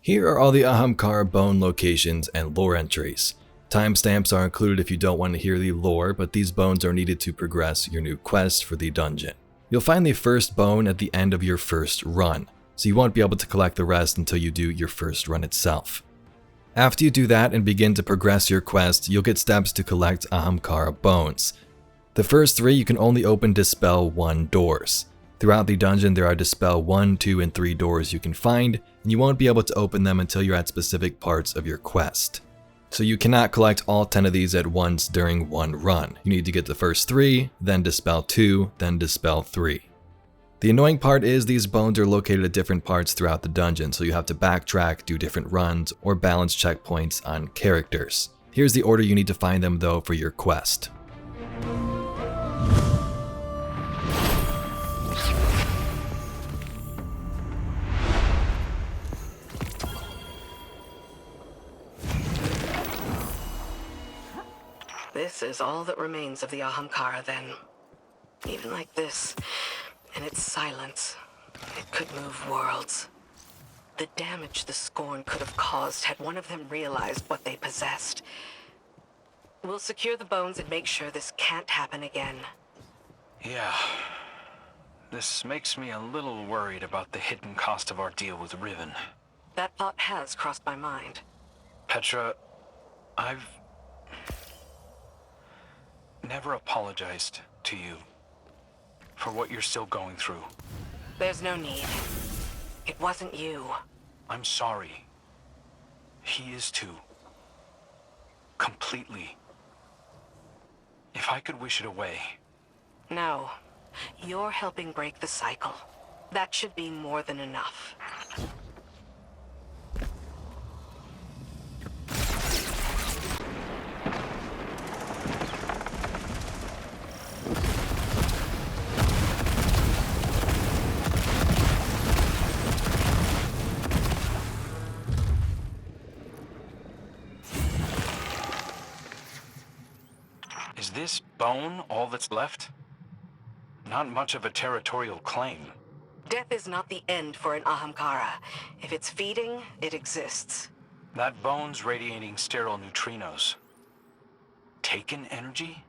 Here are all the Ahamkara bone locations and lore entries. Timestamps are included if you don't want to hear the lore, but these bones are needed to progress your new quest for the dungeon. You'll find the first bone at the end of your first run, so you won't be able to collect the rest until you do your first run itself. After you do that and begin to progress your quest, you'll get steps to collect Ahamkara bones. The first 3 you can only open Dispel 1 doors. Throughout the dungeon there are Dispel 1, 2, and 3 doors you can find, and you won't be able to open them until you're at specific parts of your quest. So you cannot collect all 10 of these at once during one run. You need to get the first 3, then Dispel 2, then Dispel 3. The annoying part is these bones are located at different parts throughout the dungeon, so you have to backtrack, do different runs, or balance checkpoints on characters. Here's the order you need to find them though for your quest. This is all that remains of the Ahamkara then. Even like this, in its silence, it could move worlds. The damage the Scorn could have caused had one of them realized what they possessed. We'll secure the bones and make sure this can't happen again. Yeah. This makes me a little worried about the hidden cost of our deal with Riven. That thought has crossed my mind. Petra, I've never apologized to you for what you're still going through. There's no need. It wasn't you. I'm sorry. He is too. Completely. If I could wish it away. No. You're helping break the cycle. That should be more than enough. Is this bone all that's left? Not much of a territorial claim. Death is not the end for an Ahamkara. If it's feeding, it exists. That bone's radiating sterile neutrinos. Taken energy?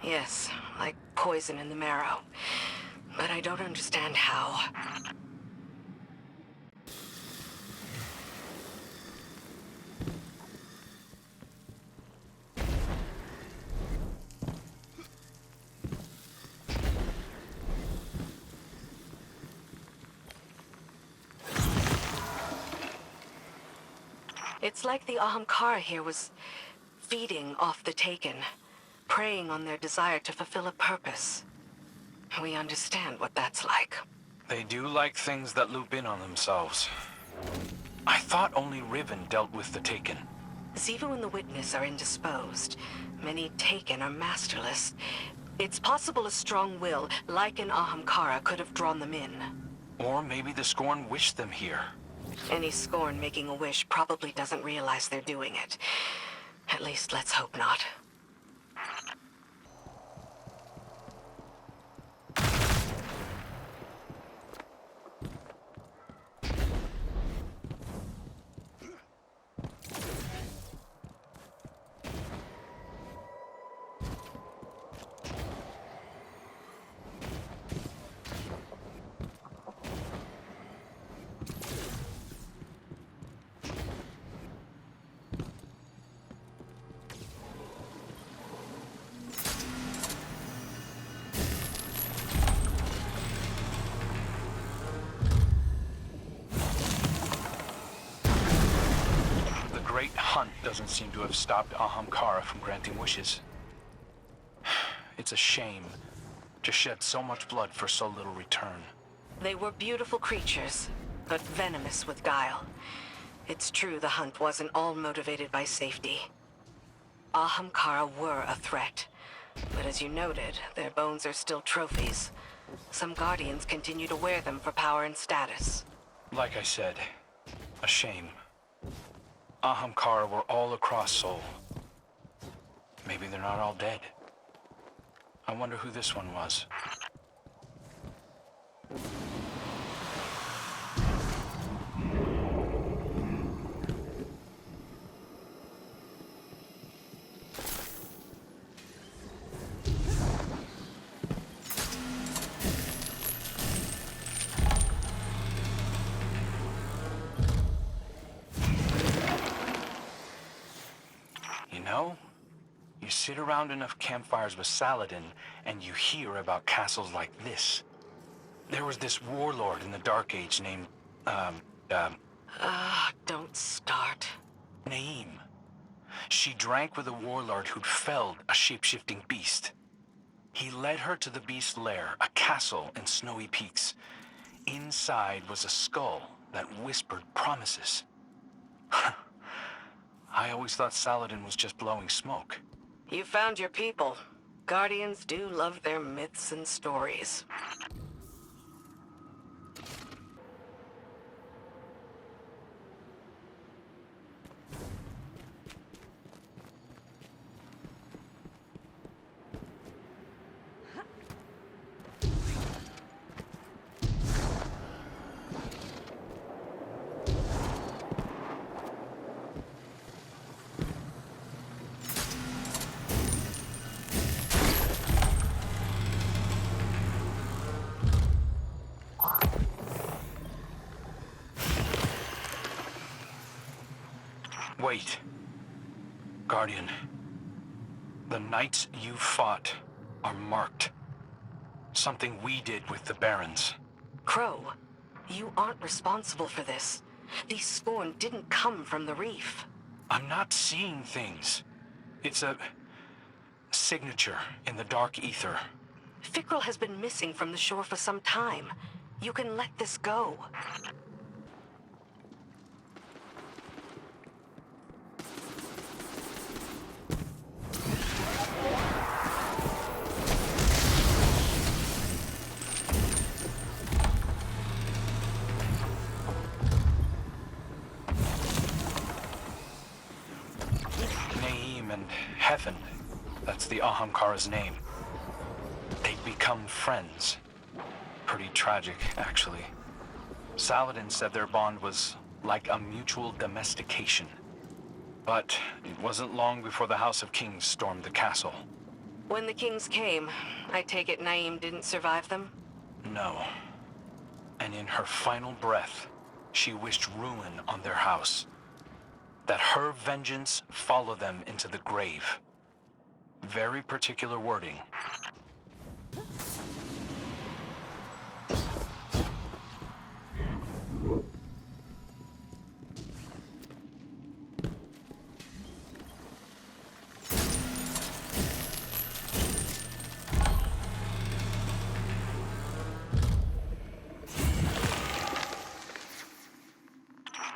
Yes, like poison in the marrow. But I don't understand how. It's like the Ahamkara here was feeding off the Taken, preying on their desire to fulfill a purpose. We understand what that's like. They do like things that loop in on themselves. I thought only Riven dealt with the Taken. Zivu and the Witness are indisposed. Many Taken are masterless. It's possible a strong will, like an Ahamkara, could have drawn them in. Or maybe the Scorn wished them here. Any Scorn making a wish probably doesn't realize they're doing it. At least let's hope not. The Great Hunt doesn't seem to have stopped Ahamkara from granting wishes. It's a shame to shed so much blood for so little return. They were beautiful creatures, but venomous with guile. It's true the hunt wasn't all motivated by safety. Ahamkara were a threat, but as you noted, their bones are still trophies. Some Guardians continue to wear them for power and status. Like I said, a shame. Ahamkara were all across Sol. Maybe they're not all dead. I wonder who this one was. know, you sit around enough campfires with Saladin, and you hear about castles like this. There was this warlord in the Dark Age named, Don't start. Naeem. She drank with a warlord who'd felled a shape-shifting beast. He led her to the beast's lair, a castle in snowy peaks. Inside was a skull that whispered promises. I always thought Saladin was just blowing smoke. You found your people. Guardians do love their myths and stories. Wait. Guardian. The knights you fought are marked. Something we did with the Barons. Crow, you aren't responsible for this. These Scorn didn't come from the reef. I'm not seeing things. It's a signature in the dark ether. Fickrel has been missing from the shore for some time. You can let this go. Naeem and Heaven, that's the Ahamkara's name. They've become friends. Pretty tragic, actually. Saladin said their bond was like a mutual domestication. But it wasn't long before the House of Kings stormed the castle. When the kings came, I take it Naeem didn't survive them? No. And in her final breath, she wished ruin on their house. That her vengeance follow them into the grave. Very particular wording.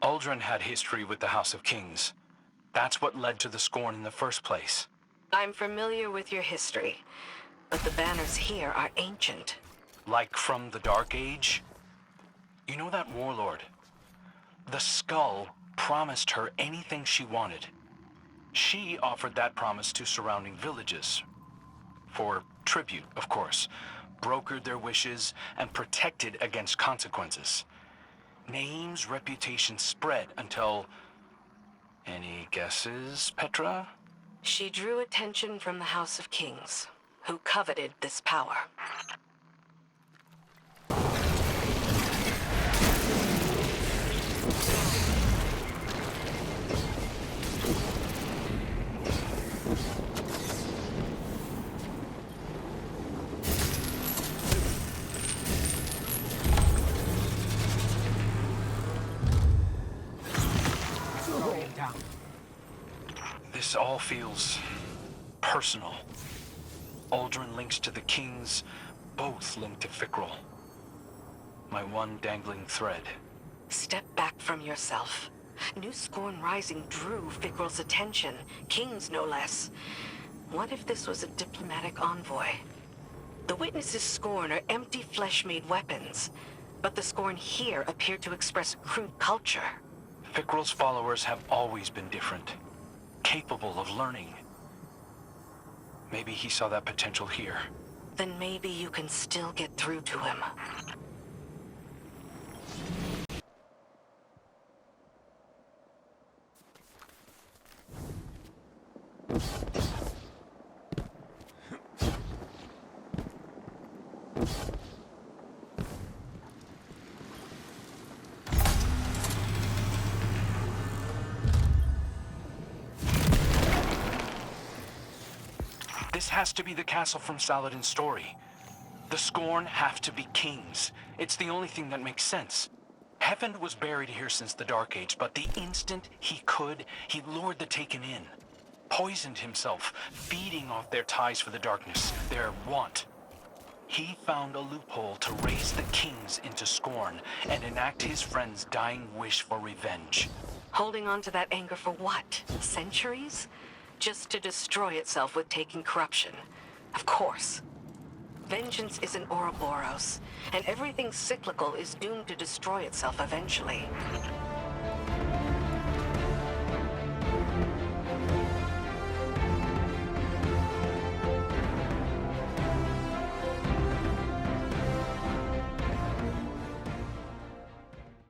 Uldren had history with the House of Kings. That's what led to the Scorn in the first place. I'm familiar with your history, but the banners here are ancient. Like from the Dark Age? You know that warlord? The skull promised her anything she wanted. She offered that promise to surrounding villages. For tribute, of course. Brokered their wishes and protected against consequences. Naeem's reputation spread until... Any guesses, Petra? She drew attention from the House of Kings, who coveted this power. This all feels personal. Uldren links to the Kings, both linked to Fickrel. My one dangling thread. Step back from yourself. New Scorn Rising drew Fickrel's attention, King's no less. What if this was a diplomatic envoy? The witnesses' Scorn are empty flesh-made weapons, but the Scorn here appear to express crude culture. Fickrel's followers have always been different. Capable of learning. Maybe he saw that potential here. Then maybe you can still get through to him. has to be the castle from Saladin's story. The Scorn have to be kings. It's the only thing that makes sense. Heaven was buried here since the Dark Age, but the instant he could, he lured the Taken in. Poisoned himself, feeding off their ties for the darkness, their want. He found a loophole to raise the kings into scorn and enact his friend's dying wish for revenge. Holding on to that anger for what? Centuries? Just to destroy itself with taking corruption. Of course. Vengeance is an Ouroboros, and everything cyclical is doomed to destroy itself eventually.